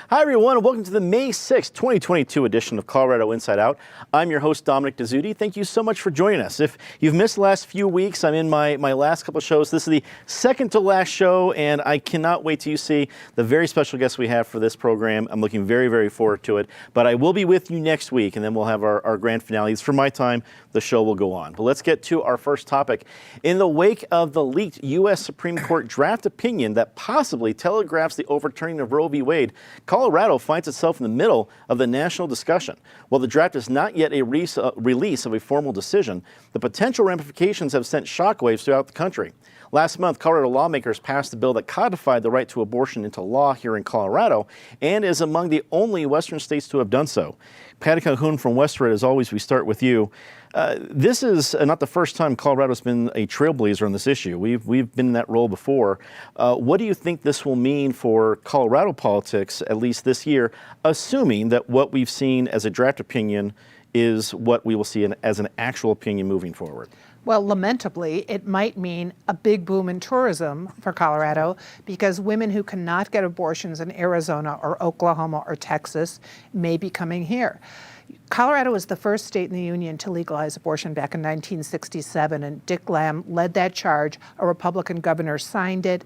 Hi, everyone, and welcome to the May 6, 2022 edition of Colorado Inside Out. I'm your host, Dominic Dezzutti. Thank you so much for joining us. If you've missed the last few weeks, I'm in my last couple of shows. This is the second to last show, and I cannot wait till you see the very special guests we have for this program. I'm looking very, very forward to it. But I will be with you next week, and then we'll have our grand finales. For my time, the show will go on. But let's get to our first topic. In the wake of the leaked U.S. Supreme Court draft opinion that possibly telegraphs the overturning of Roe v. Wade, Colorado finds itself in the middle of the national discussion. While the draft is not yet a release of a formal decision, the potential ramifications have sent shockwaves throughout the country. Last month, Colorado lawmakers passed a bill that codified the right to abortion into law here in Colorado and is among the only Western states to have done so. Patty Calhoun from Westwood, as always, we start with you. This is not the first time Colorado's been a trailblazer on this issue. We've been in that role before. What do you think this will mean for Colorado politics, at least this year, assuming that what we've seen as a draft opinion is what we will see as an actual opinion moving forward? Well, lamentably, it might mean a big boom in tourism for Colorado because women who cannot get abortions in Arizona or Oklahoma or Texas may be coming here. Colorado was the first state in the union to legalize abortion back in 1967, and Dick Lamm led that charge. A Republican governor signed it.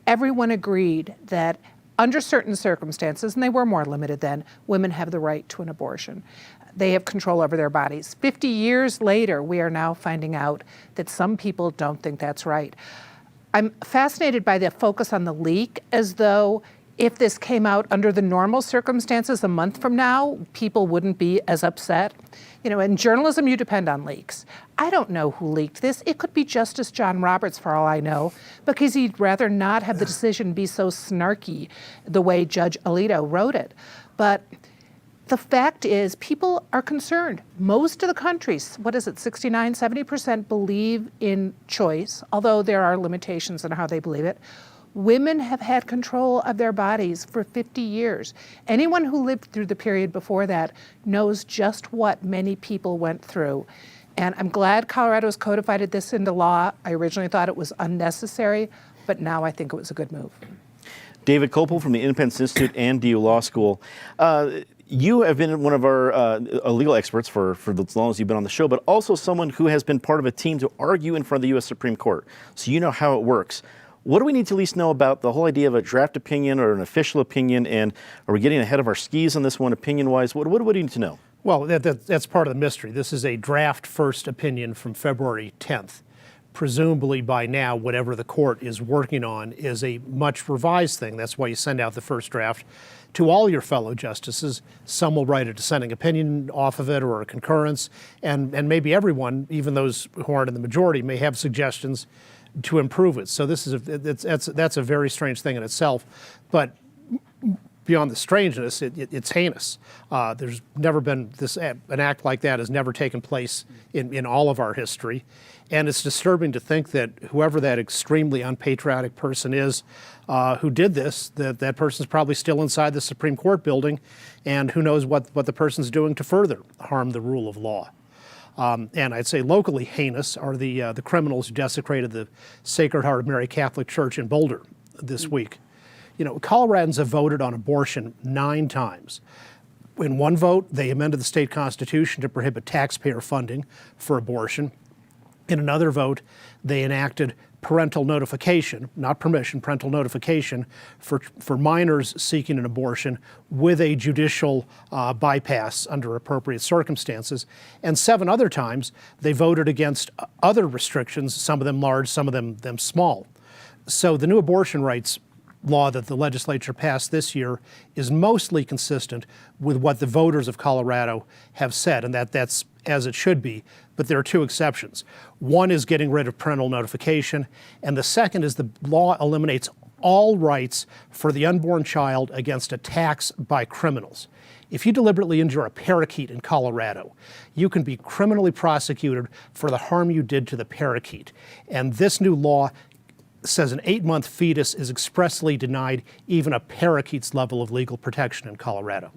Everyone agreed that under certain circumstances, and they were more limited then, women have the right to an abortion. They have control over their bodies. 50 years later, we are now finding out that some people don't think that's right. I'm fascinated by the focus on the leak, as though if this came out under the normal circumstances a month from now, people wouldn't be as upset. You know, in journalism, you depend on leaks. I don't know who leaked this. It could be Justice John Roberts, for all I know, because he'd rather not have the decision be so snarky the way Judge Alito wrote it. But the fact is, people are concerned. Most of the countries, 69, 70% believe in choice, although there are limitations on how they believe it. Women have had control of their bodies for 50 years. Anyone who lived through the period before that knows just what many people went through. And I'm glad Colorado's codified this into law. I originally thought it was unnecessary, but now I think it was a good move. David Kopel from the Independence Institute and DU Law School. You have been one of our legal experts for as long as you've been on the show, but also someone who has been part of a team to argue in front of the U.S. Supreme Court. So you know how it works. What do we need to at least know about the whole idea of a draft opinion or an official opinion, and are we getting ahead of our skis on this one opinion-wise? What do we need to know? Well, that's part of the mystery. This is a draft first opinion from February 10th. Presumably by now, whatever the court is working on is a much revised thing. That's why you send out the first draft to all your fellow justices. Some will write a dissenting opinion off of it or a concurrence, and maybe everyone, even those who aren't in the majority, may have suggestions to improve it. So this is that's a very strange thing in itself, but beyond the strangeness, it's heinous. There's never been an act like that has never taken place in all of our history. And it's disturbing to think that whoever that extremely unpatriotic person is who did this, that person's probably still inside the Supreme Court building, and who knows what the person's doing to further harm the rule of law. And I'd say locally heinous are the criminals who desecrated the Sacred Heart of Mary Catholic Church in Boulder this week. You know, Coloradans have voted on abortion 9 times. In one vote, they amended the state constitution to prohibit taxpayer funding for abortion. In another vote, they enacted parental notification, not permission, parental notification for minors seeking an abortion with a judicial bypass under appropriate circumstances. And 7 other times, they voted against other restrictions, some of them large, some of them small. So the new abortion rights law that the legislature passed this year is mostly consistent with what the voters of Colorado have said, and that's as it should be. But there are 2 exceptions. One is getting rid of parental notification, and the second is the law eliminates all rights for the unborn child against attacks by criminals. If you deliberately injure a parakeet in Colorado, you can be criminally prosecuted for the harm you did to the parakeet. And this new law says an 8-month fetus is expressly denied even a parakeet's level of legal protection in Colorado.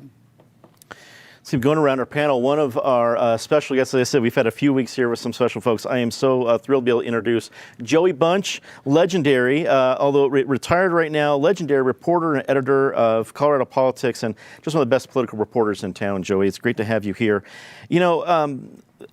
So going around our panel, one of our special guests, as I said, we've had a few weeks here with some special folks. I am so thrilled to be able to introduce Joey Bunch, legendary, although retired right now, legendary reporter and editor of Colorado Politics, and just one of the best political reporters in town, Joey. It's great to have you here. You know,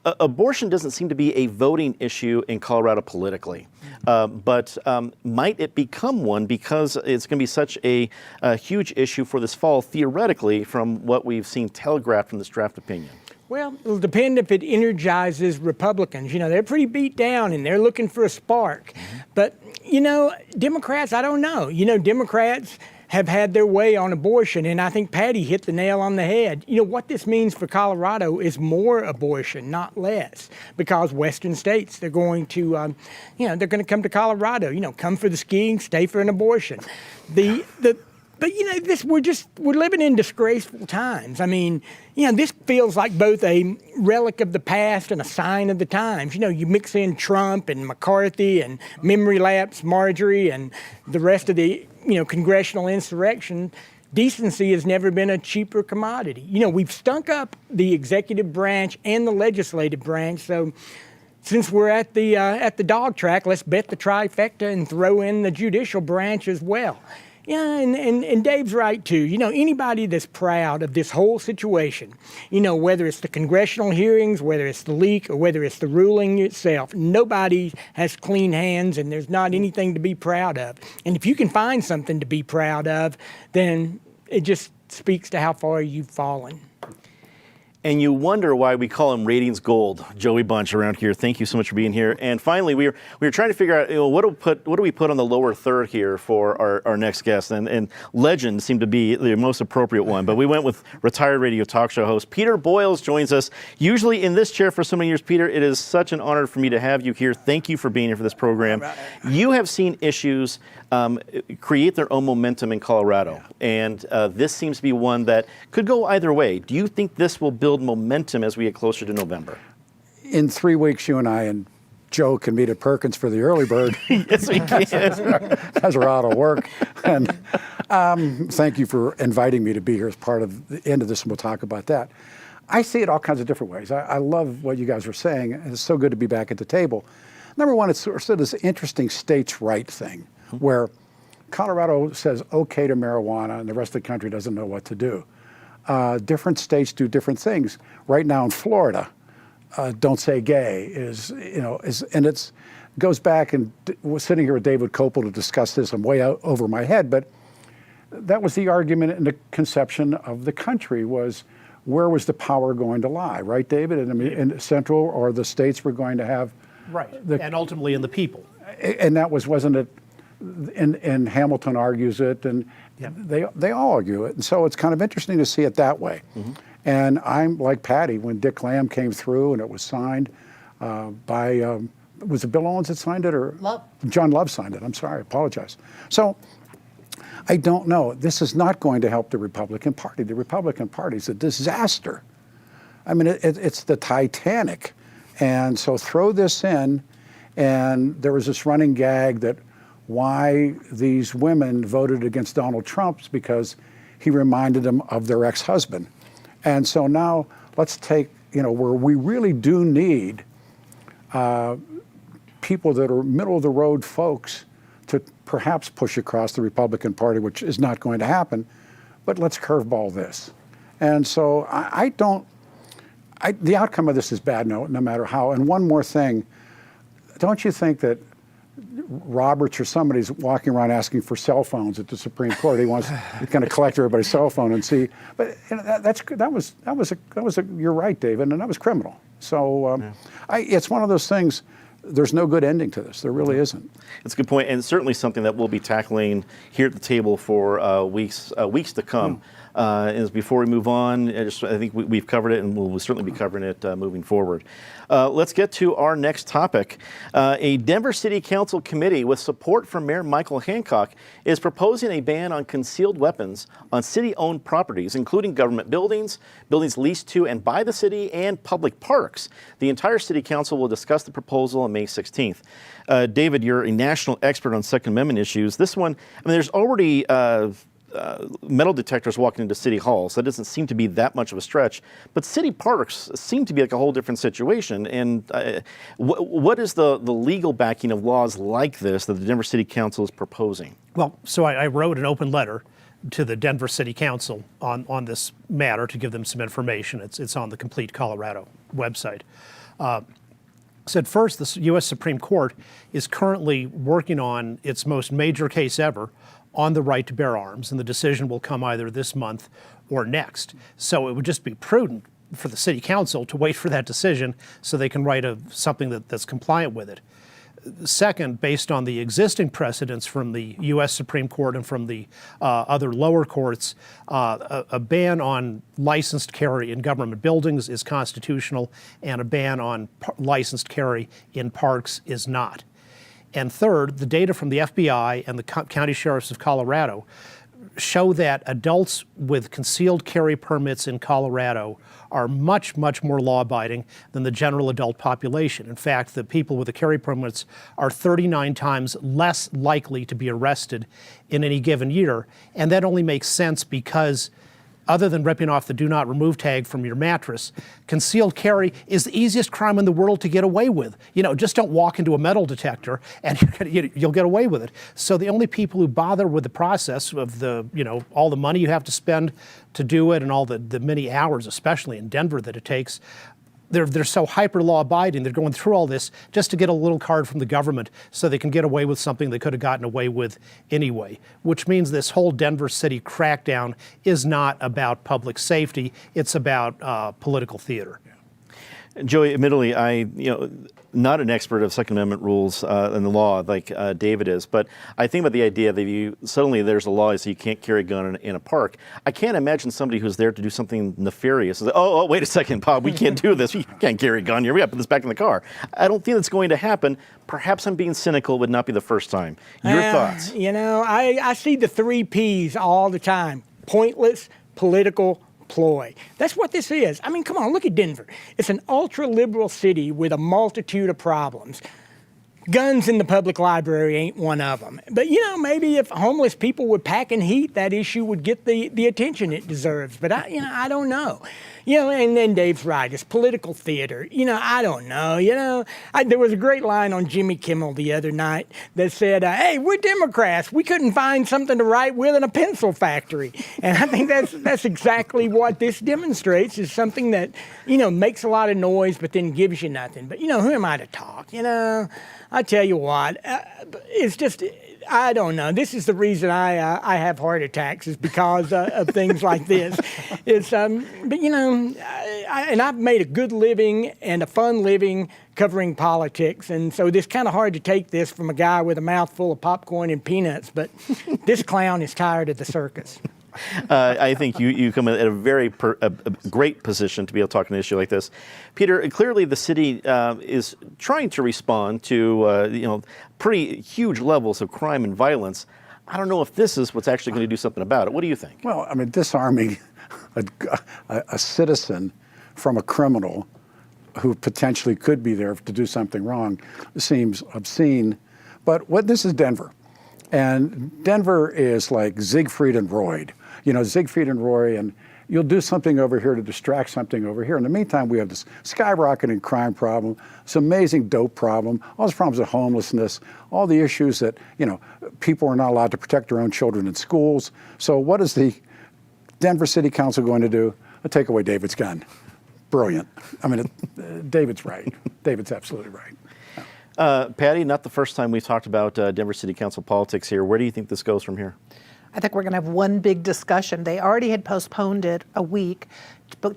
abortion doesn't seem to be a voting issue in Colorado politically, but might it become one because it's going to be such a huge issue for this fall, theoretically, from what we've seen telegraphed from this draft opinion? Well, it'll depend if it energizes Republicans. You know, they're pretty beat down and they're looking for a spark. But, you know, Democrats, I don't know. You know, Democrats have had their way on abortion, and I think Patty hit the nail on the head. You know, what this means for Colorado is more abortion, not less, because Western states, they're going to, you know, they're going to come to Colorado, you know, come for the skiing, stay for an abortion. But, you know, we're living in disgraceful times. I mean, you know, this feels like both a relic of the past and a sign of the times. You know, you mix in Trump and McCarthy and memory lapse Marjorie and the rest of the, you know, congressional insurrection. Decency has never been a cheaper commodity. You know, we've stunk up the executive branch and the legislative branch, so since we're at the dog track, let's bet the trifecta and throw in the judicial branch as well. Yeah, and Dave's right, too. You know, anybody that's proud of this whole situation, you know, whether it's the congressional hearings, whether it's the leak, or whether it's the ruling itself, nobody has clean hands, and there's not anything to be proud of. And if you can find something to be proud of, then it just speaks to how far you've fallen. And you wonder why we call him ratings gold, Joey Bunch, around here. Thank you so much for being here. And finally, we were trying to figure out, you know, what do we put on the lower third here for our next guest? And legend seemed to be the most appropriate one. But we went with retired radio talk show host Peter Boyles joins us. Usually in this chair for so many years, Peter. It is such an honor for me to have you here. Thank you for being here for this program. You have seen issues create their own momentum in Colorado, and this seems to be one that could go either way. Do you think this will build momentum as we get closer to November? In 3 weeks, you and I and Joe can meet at Perkins for the early bird. Yes, we can. As we're out of work. And thank you for inviting me to be here as part of the end of this, and we'll talk about that. I see it all kinds of different ways. I love what you guys are saying, and it's so good to be back at the table. Number one, it's sort of this interesting states' right thing, where Colorado says okay to marijuana and the rest of the country doesn't know what to do. Different states do different things. Right now in Florida, don't say gay and it's goes back, and was sitting here with David Kopel to discuss this. I'm way out over my head, but that was the argument in the conception of the country, was where was the power going to lie, right, David? And I mean, in Central or the states were going to have Right, and ultimately in the people. And that wasn't it, and Hamilton argues it, and Yep. they all argue it. And so it's kind of interesting to see it that way. Mm-hmm. And I'm like Patty, when Dick Lamb came through and it was signed by, was it Bill Owens that signed it, or? Love. John Love signed it, I'm sorry, I apologize. So I don't know, this is not going to help the Republican Party. The Republican Party is a disaster. I mean, it's the Titanic. And so throw this in, and there was this running gag that why these women voted against Donald Trump is because he reminded them of their ex-husband. And so now let's take, you know, where we really do need people that are middle-of-the-road folks to perhaps push across the Republican Party, which is not going to happen, but let's curveball this. And so the outcome of this is bad, no matter how. And one more thing, don't you think that Roberts or somebody's walking around asking for cell phones at the Supreme Court? He wants to kind of collect everybody's cell phone and see. But you know, you're right, David, and that was criminal. So it's one of those things. There's no good ending to this. There really isn't. It's a good point, and certainly something that we'll be tackling here at the table for weeks to come. Is before we move on, I think we've covered it, and we'll certainly be covering it moving forward. Let's get to our next topic. A Denver City Council committee with support from Mayor Michael Hancock is proposing a ban on concealed weapons on city-owned properties, including government buildings, buildings leased to and by the city, and public parks. The entire City Council will discuss the proposal on May 16th. David, you're a national expert on Second Amendment issues. This one, I mean, there's already metal detectors walking into city halls. That doesn't seem to be that much of a stretch. But city parks seem to be like a whole different situation. And what is the legal backing of laws like this that the Denver City Council is proposing? Well, so I wrote an open letter to the Denver City Council on this matter to give them some information. It's on the Complete Colorado website. Said first, the U.S. Supreme Court is currently working on its most major case ever on the right to bear arms, and the decision will come either this month or next. So it would just be prudent for the City Council to wait for that decision so they can write something that's compliant with it. Second, based on the existing precedents from the U.S. Supreme Court and from the other lower courts, a ban on licensed carry in government buildings is constitutional, and a ban on licensed carry in parks is not. And third, the data from the FBI and the county sheriffs of Colorado show that adults with concealed carry permits in Colorado are much, much more law-abiding than the general adult population. In fact, the people with the carry permits are 39 times less likely to be arrested in any given year. And that only makes sense because, other than ripping off the do not remove tag from your mattress, concealed carry is the easiest crime in the world to get away with. You know, just don't walk into a metal detector and you'll get away with it. So the only people who bother with the process of all the money you have to spend to do it and all the many hours, especially in Denver, that it takes, they're so hyper law abiding, they're going through all this just to get a little card from the government so they can get away with something they could have gotten away with anyway, which means this whole Denver City crackdown is not about public safety, it's about political theater. Joey, admittedly, not an expert of Second Amendment rules and the law like David is, but I think about the idea that suddenly there's a law so you can't carry a gun in a park. I can't imagine somebody who's there to do something nefarious. Like, oh, wait a second, Bob, we can't do this. We can't carry a gun here. We got to put this back in the car. I don't think that's going to happen. Perhaps I'm being cynical, would not be the first time. Your thoughts? I see the 3 Ps all the time: pointless, political, ploy. That's what this is. I mean, come on, look at Denver. It's an ultra-liberal city with a multitude of problems. Guns in the public library ain't one of them. But, maybe if homeless people would pack in heat, that issue would get the attention it deserves. But, I don't know. And then Dave's right. It's political theater. I don't know. There was a great line on Jimmy Kimmel the other night that said, hey, we're Democrats. We couldn't find something to write with in a pencil factory. And I think that's exactly what this demonstrates, is something that, makes a lot of noise but then gives you nothing. But, who am I to talk? I tell you what, it's just, I don't know. This is the reason I have heart attacks, is because of things like this. It's but and I've made a good living and a fun living covering politics, and so it's kind of hard to take this from a guy with a mouthful of popcorn and peanuts. But this clown is tired of the circus. I think you come at a very great position to be able to talk on an issue like this. Peter, clearly the city is trying to respond to pretty huge levels of crime and violence. I don't know if this is what's actually going to do something about it. What do you think? Well, I mean, disarming a citizen from a criminal who potentially could be there to do something wrong seems obscene. But this is Denver. And Denver is like Siegfried and Roy. Siegfried and Roy, and you'll do something over here to distract something over here. In the meantime, we have this skyrocketing crime problem, this amazing dope problem, all these problems of homelessness, all the issues that, people are not allowed to protect their own children in schools. So what is the Denver City Council going to do? Take away David's gun. Brilliant. I mean, David's right. David's absolutely right. Patty, not the first time we've talked about Denver City Council politics here. Where do you think this goes from here? I think we're going to have one big discussion. They already had postponed it a week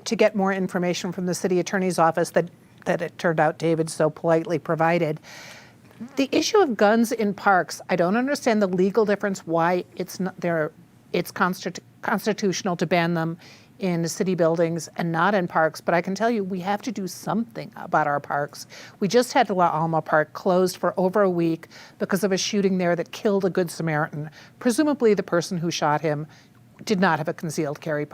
to get more information from the city attorney's office that it turned out David so politely provided. The issue of guns in parks, I don't understand the legal difference why it's constitutional to ban them in city buildings and not in parks, but I can tell you we have to do something about our parks. We just had La Alma Park closed for over a week because of a shooting there that killed a Good Samaritan. Presumably the person who shot him did not have a concealed carry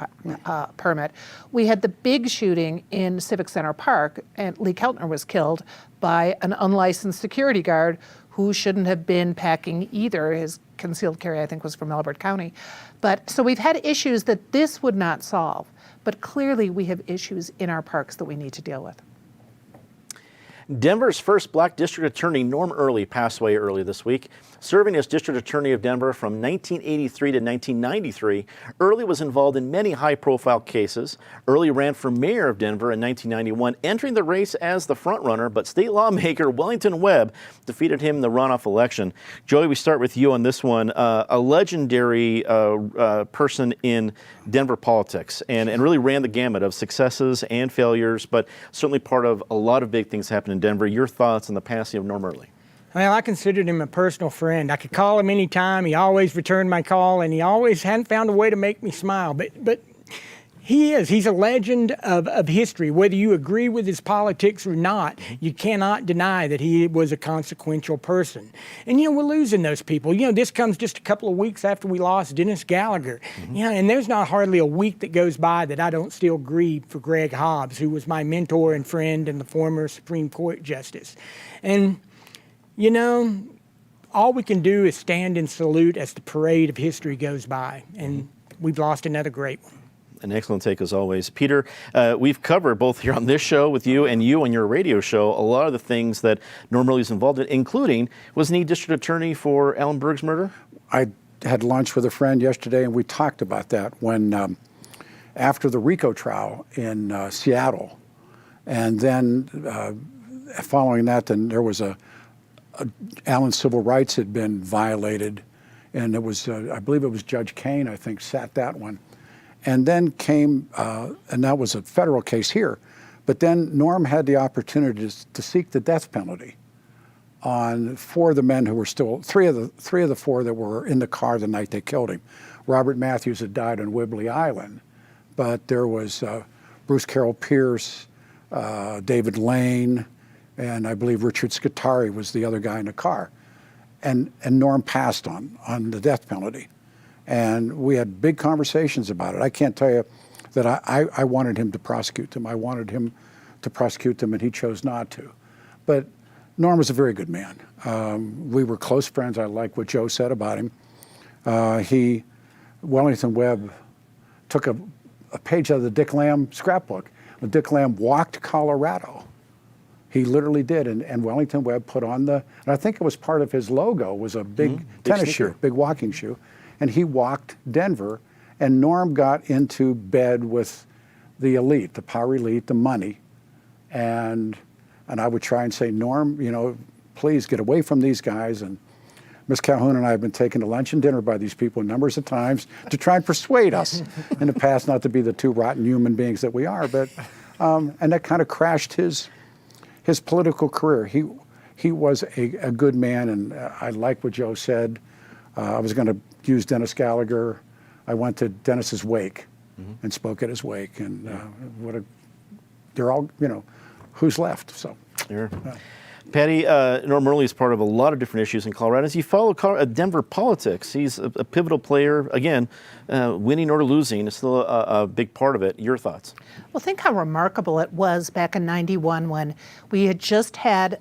permit. We had the big shooting in Civic Center Park, and Lee Keltner was killed by an unlicensed security guard who shouldn't have been packing either. His concealed carry, I think, was from Elbert County. But so we've had issues that this would not solve. But clearly we have issues in our parks that we need to deal with. Denver's first black district attorney, Norm Early, passed away early this week. Serving as district attorney of Denver from 1983 to 1993, Early was involved in many high-profile cases. Early ran for mayor of Denver in 1991, entering the race as the frontrunner, but state lawmaker Wellington Webb defeated him in the runoff election. Joey, we start with you on this one. A legendary person in Denver politics and really ran the gamut of successes and failures, but certainly part of a lot of big things happening in Denver. Your thoughts on the passing of Norm Early? Well, I considered him a personal friend. I could call him anytime. He always returned my call, and he always hadn't found a way to make me smile. But he's a legend of history. Whether you agree with his politics or not, you cannot deny that he was a consequential person. And, we're losing those people. This comes just a couple of weeks after we lost Dennis Gallagher. And there's not hardly a week that goes by that I don't still grieve for Greg Hobbs, who was my mentor and friend and the former Supreme Court Justice. And all we can do is stand and salute as the parade of history goes by. And we've lost another great one. An excellent take as always. Peter, we've covered both here on this show with you and on your radio show a lot of the things that Norm Early is involved in, including, wasn't he district attorney for Alan Berg's murder? I had lunch with a friend yesterday, and we talked about that when, after the RICO trial in Seattle, and then following that, then there was Alan's civil rights had been violated, and it was, I believe it was Judge Kane, I think, sat that one. And then came, and that was a federal case here, but then Norm had the opportunity to seek the death penalty on four of the men who were still, three of the four that were in the car the night they killed him. Robert Matthews had died on Whibley Island, but there was Bruce Carroll Pierce, David Lane, and I believe Richard Scutari was the other guy in the car. And Norm passed on the death penalty. And we had big conversations about it. I can't tell you that I wanted him to prosecute them. I wanted him to prosecute them, and he chose not to. But Norm was a very good man. We were close friends. I like what Joe said about him. Wellington Webb took a page out of the Dick Lamb scrapbook. When Dick Lamb walked Colorado, he literally did, and Wellington Webb put on and I think it was part of his logo, was a big tennis shoe, big walking shoe, and he walked Denver, and Norm got into bed with the elite, the power elite, the money, and I would try and say, Norm, please get away from these guys, and Ms. Calhoun and I have been taken to lunch and dinner by these people numbers of times to try and persuade us in the past not to be the two rotten human beings that we are, but, and that kind of crashed his political career. He was a good man, and I like what Joe said. I was going to use Dennis Gallagher. I went to Dennis's wake and spoke at his wake, and they're all, who's left? So. Sure. Patty, Norm Early is part of a lot of different issues in Colorado. As you follow Denver politics, he's a pivotal player. Again, winning or losing is still a big part of it. Your thoughts? Well, think how remarkable it was back in '91 when we had just had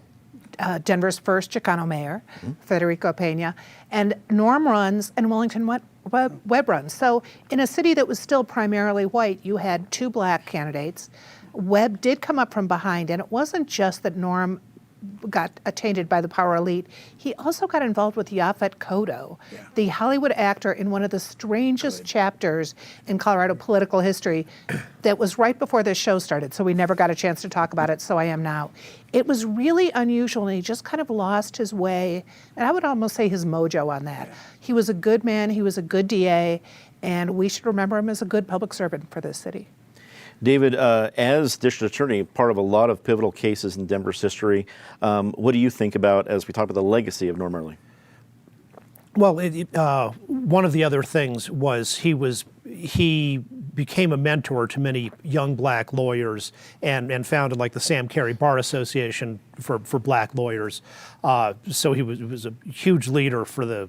Denver's first Chicano mayor, Federico Pena, and Norm runs and Wellington Webb runs. So in a city that was still primarily white, you had two black candidates. Webb did come up from behind, and it wasn't just that Norm got attainted by the power elite. He also got involved with Yaphet Kotto, the Hollywood actor in one of the strangest chapters in Colorado political history that was right before this show started, so we never got a chance to talk about it, so I am now. It was really unusual, and he just kind of lost his way, and I would almost say his mojo on that. He was a good man, he was a good DA, and we should remember him as a good public servant for this city. David, as district attorney, part of a lot of pivotal cases in Denver's history, what do you think about, as we talk about the legacy of Norm Early? Well, one of the other things was he became a mentor to many young black lawyers and founded like the Sam Carey Bar Association for black lawyers. So he was a huge leader for the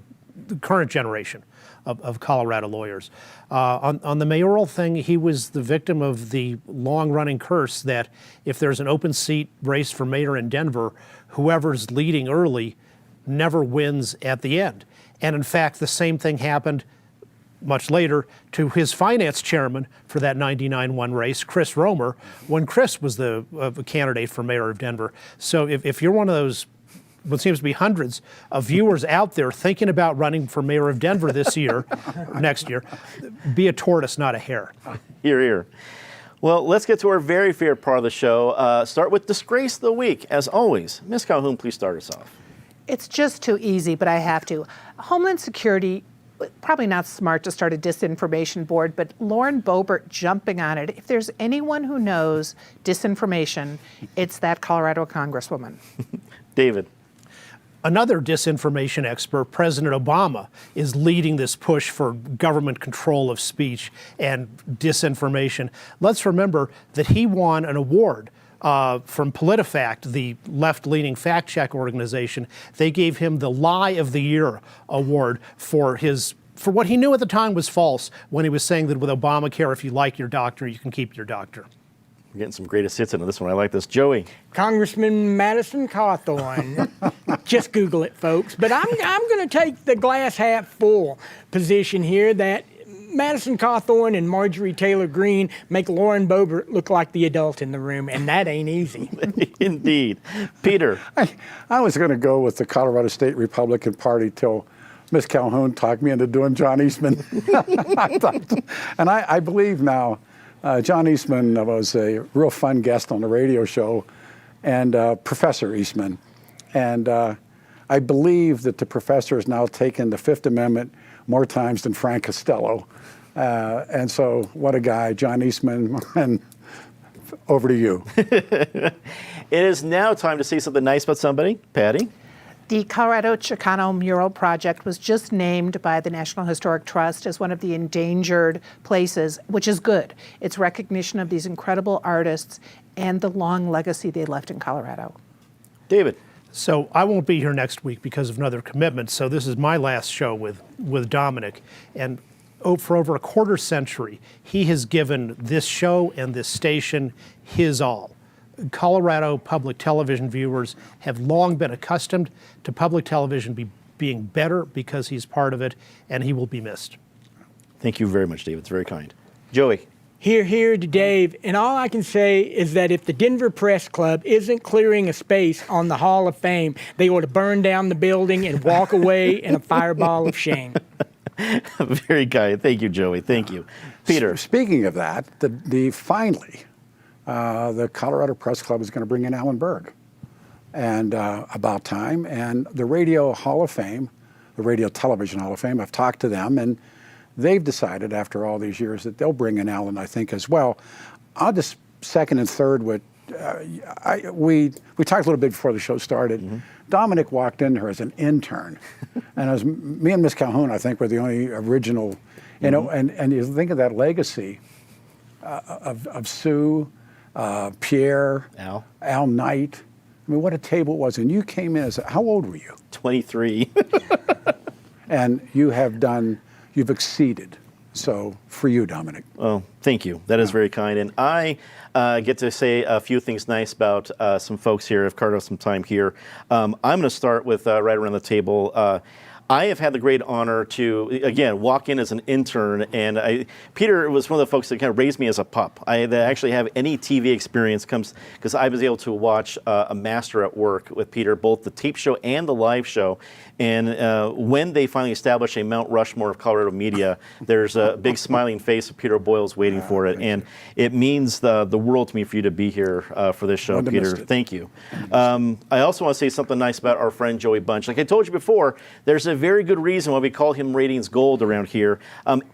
current generation of Colorado lawyers. On the mayoral thing, he was the victim of the long-running curse that if there's an open seat race for mayor in Denver, whoever's leading early never wins at the end. And in fact, the same thing happened much later to his finance chairman for that 99-1 race, Chris Romer, when Chris was the candidate for mayor of Denver. So if you're one of those, what seems to be hundreds of viewers out there thinking about running for mayor of Denver this year, next year, be a tortoise, not a hare. Hear, hear. Well, let's get to our very favorite part of the show. Start with Disgrace of the Week. As always, Ms. Calhoun, please start us off. It's just too easy, but I have to. Homeland Security, probably not smart to start a disinformation board, but Lauren Boebert jumping on it. If there's anyone who knows disinformation, it's that Colorado Congresswoman. David. Another disinformation expert, President Obama, is leading this push for government control of speech and disinformation. Let's remember that he won an award from PolitiFact, the left-leaning fact-check organization. They gave him the Lie of the Year award for what he knew at the time was false when he was saying that with Obamacare, if you like your doctor, you can keep your doctor. We're getting some greatest hits into this one. I like this. Joey. Congressman Madison Cawthorn. Just Google it, folks. But I'm going to take the glass half full position here that Madison Cawthorn and Marjorie Taylor Greene make Lauren Boebert look like the adult in the room, and that ain't easy. Indeed. Peter. I was going to go with the Colorado State Republican Party till Ms. Calhoun talked me into doing John Eastman. And I believe now John Eastman was a real fun guest on the radio show, and Professor Eastman. And I believe that the professor has now taken the Fifth Amendment more times than Frank Costello. And so what a guy, John Eastman, and over to you. It is now time to say something nice about somebody. Patty. The Colorado Chicano Mural Project was just named by the National Historic Trust as one of the endangered places, which is good. It's recognition of these incredible artists and the long legacy they left in Colorado. David. So I won't be here next week because of another commitment. So this is my last show with Dominic. And for over a quarter century, he has given this show and this station his all. Colorado public television viewers have long been accustomed to public television being better because he's part of it, and he will be missed. Thank you very much, David. It's very kind. Joey. Here to Dave. And all I can say is that if the Denver Press Club isn't clearing a space on the Hall of Fame, they ought to burn down the building and walk away in a fireball of shame. Very kind. Thank you, Joey. Thank you. Peter. Speaking of that, finally, the Colorado Press Club is going to bring in Alan Berg. And about time. And the Radio Hall of Fame, the Radio Television Hall of Fame, I've talked to them, and they've decided after all these years that they'll bring in Alan, I think, as well. I'll just second and third what we talked a little bit before the show started. Mm-hmm. Dominic walked in here as an intern. And it was me and Ms. Calhoun, I think, were the only original, you know, and you think of that legacy of Sue, Pierre, Al Knight. I mean, what a table it was. And you came in as, how old were you? 23. And you've exceeded. So for you, Dominic. Oh, thank you. That is very kind. And I get to say a few things nice about some folks here. I've carved out some time here. I'm going to start with right around the table. I have had the great honor to, again, walk in as an intern, and Peter was one of the folks that kind of raised me as a pup. That actually have any TV experience comes because I was able to watch a master at work with Peter, both the tape show and the live show. And when they finally establish a Mount Rushmore of Colorado media, there's a big smiling face of Peter Boyles waiting for it. And it means the world to me for you to be here for this show, Peter. Thank you. I also want to say something nice about our friend Joey Bunch. Like I told you before, there's a very good reason why we call him Ratings Gold around here.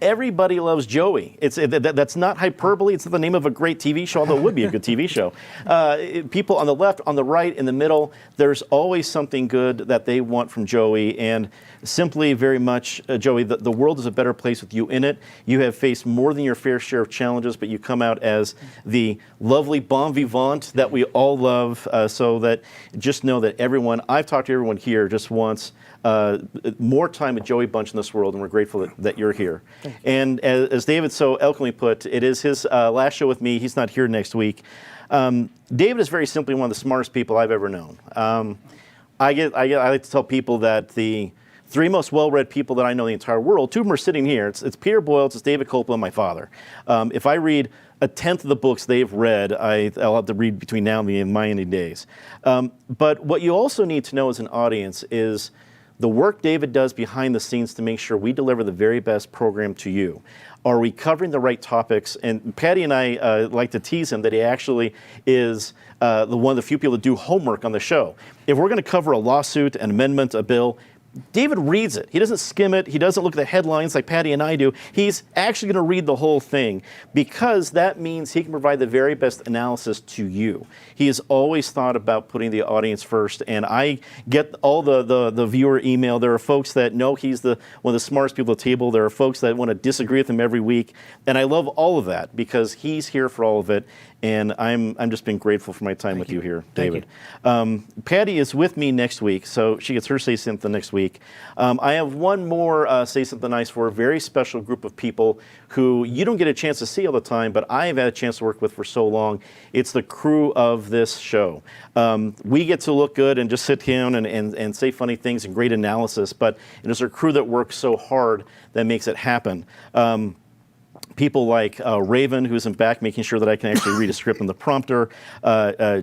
Everybody loves Joey. That's not hyperbole. It's not the name of a great TV show, although it would be a good TV show. People on the left, on the right, in the middle, there's always something good that they want from Joey. And simply very much, Joey, the world is a better place with you in it. You have faced more than your fair share of challenges, but you come out as the lovely bon vivant that we all love, so that just know that I've talked to everyone here just wants more time with Joey Bunch in this world, and we're grateful that you're here. And as David so eloquently put, it is his last show with me. He's not here next week. David is very simply one of the smartest people I've ever known. I like to tell people that the three most well-read people that I know in the entire world, two of them are sitting here. It's Peter Boyle, it's David Coppola, and my father. If I read a tenth of the books they've read, I'll have to read between now and the end of my ending days. But what you also need to know as an audience is the work David does behind the scenes to make sure we deliver the very best program to you. Are we covering the right topics? And Patty and I like to tease him that he actually is one of the few people that do homework on the show. If we're going to cover a lawsuit, an amendment, a bill, David reads it. He doesn't skim it. He doesn't look at the headlines like Patty and I do. He's actually going to read the whole thing because that means he can provide the very best analysis to you. He has always thought about putting the audience first, and I get all the viewer email. There are folks that know he's one of the smartest people at the table. There are folks that want to disagree with him every week, and I love all of that because he's here for all of it. And I'm just been grateful for my time with you here, David. Patty is with me next week, so she gets her Say Something next week. I have one more Say Something Nice for a very special group of people who you don't get a chance to see all the time, but I've had a chance to work with for so long. It's the crew of this show. We get to look good and just sit down and say funny things and great analysis, but it is our crew that works so hard that makes it happen. People like Raven, who's in back, making sure that I can actually read a script in the prompter.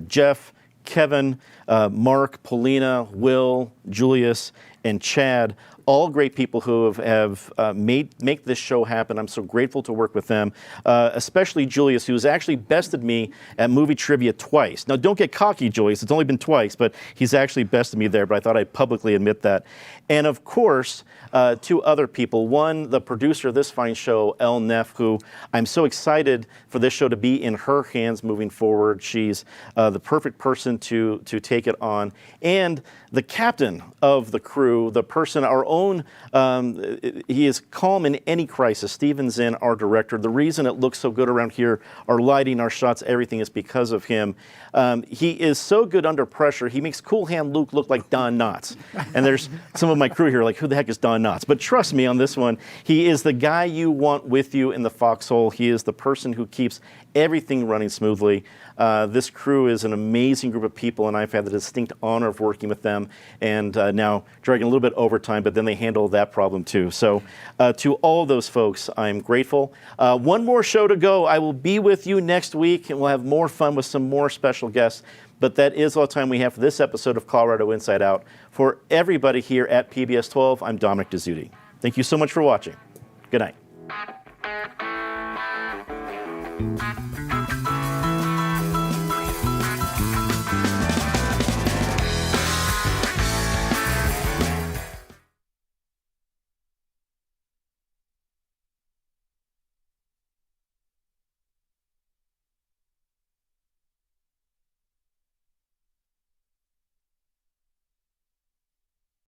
Jeff, Kevin, Mark, Paulina, Will, Julius, and Chad, all great people who have make this show happen. I'm so grateful to work with them, especially Julius, who's actually bested me at movie trivia twice. Now, don't get cocky, Julius. It's only been twice, but he's actually bested me there, but I thought I'd publicly admit that. And of course, two other people. One, the producer of this fine show, Elle Neff, who I'm so excited for this show to be in her hands moving forward. She's the perfect person to take it on. And the captain of the crew, the person, our own, he is calm in any crisis. Steven Zinn, our director. The reason it looks so good around here, our lighting, our shots, everything is because of him. He is so good under pressure. He makes Cool Hand Luke look like Don Knotts. And there's some of my crew here like, who the heck is Don Knotts? But trust me on this one, he is the guy you want with you in the foxhole. He is the person who keeps everything running smoothly. This crew is an amazing group of people, and I've had the distinct honor of working with them, and now dragging a little bit overtime, but then they handle that problem too. So to all those folks, I'm grateful. One more show to go. I will be with you next week, and we'll have more fun with some more special guests. But that is all the time we have for this episode of Colorado Inside Out. For everybody here at PBS 12, I'm Dominic Dezzutti. Thank you so much for watching. Good night.